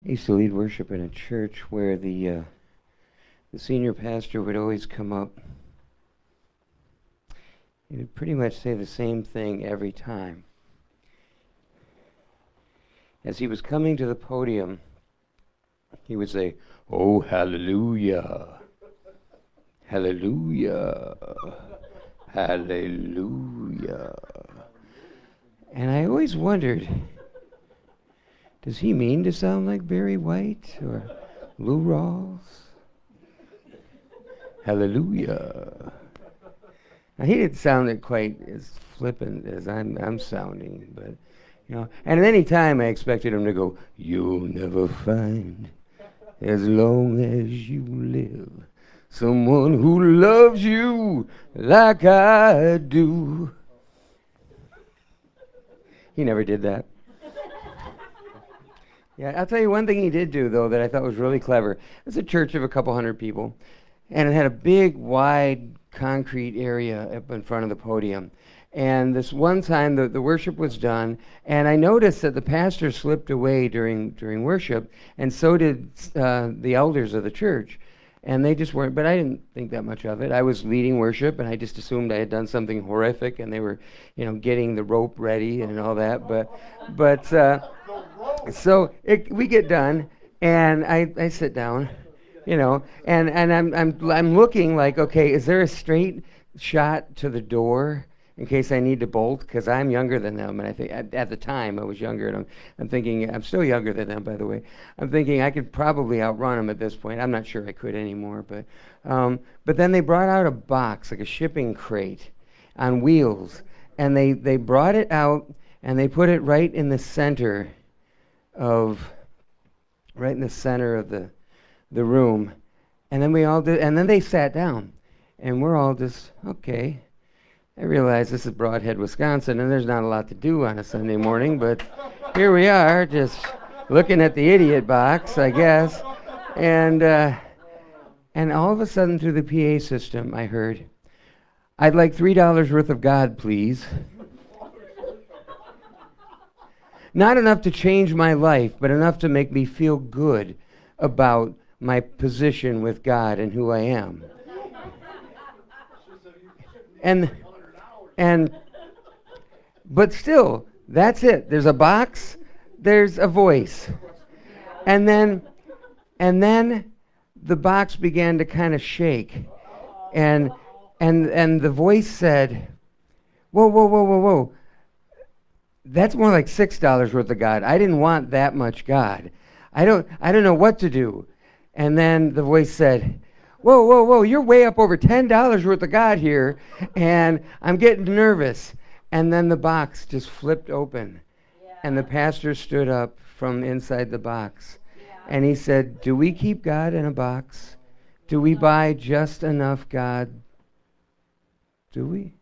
I used to lead worship in a church where the senior pastor would always come up. He would pretty much say the same thing every time. As he was coming to the podium, he would say, "Oh, hallelujah, hallelujah, hallelujah." And I always wondered, does he mean to sound like Barry White or Lou Rawls? Hallelujah. Now, he didn't sound it quite as flippant as I'm sounding, but and at any time I expected him to go, "You'll never find, as long as you live, someone who loves you like I do." He never did that. Yeah, I'll tell you one thing he did do, though, that I thought was really clever. It was a church of a couple hundred people, and it had a big, wide concrete area up in front of the podium. And this one time, the worship was done, and I noticed that the pastor slipped away during worship, and so did the elders of the church. And they just weren't, but I didn't think that much of it. I was leading worship, and I just assumed I had done something horrific, and they were, getting the rope ready and all that. But so we get done, and I sit down, and I'm looking like, okay, is there a straight shot to the door in case I need to bolt? Because I'm younger than them, and I think at the time I was younger, and I'm thinking, I'm still younger than them, by the way. I'm thinking I could probably outrun them at this point. I'm not sure I could anymore, but then they brought out a box, like a shipping crate on wheels, and they brought it out, and they put it right in the center of the room, and then we all did, and then they sat down, and we're all just, okay. I realize this is Broadhead, Wisconsin, and there's not a lot to do on a Sunday morning, but here we are, just looking at the idiot box, I guess. And all of a sudden, through the PA system, I heard, "I'd like $3 worth of God, please." Not enough to change my life, but enough to make me feel good about my position with God and who I am. But still, that's it. There's a box, there's a voice. And then the box began to kind of shake. And the voice said, "Whoa, whoa, whoa, whoa, whoa. That's more like $6 worth of God. I didn't want that much God. I don't know what to do." And then the voice said, "Whoa, whoa, whoa, you're way up over $10 worth of God here, and I'm getting nervous." And then the box just flipped open, and the pastor stood up from inside the box, and he said, "Do we keep God in a box? Do we buy just enough God? Do we?"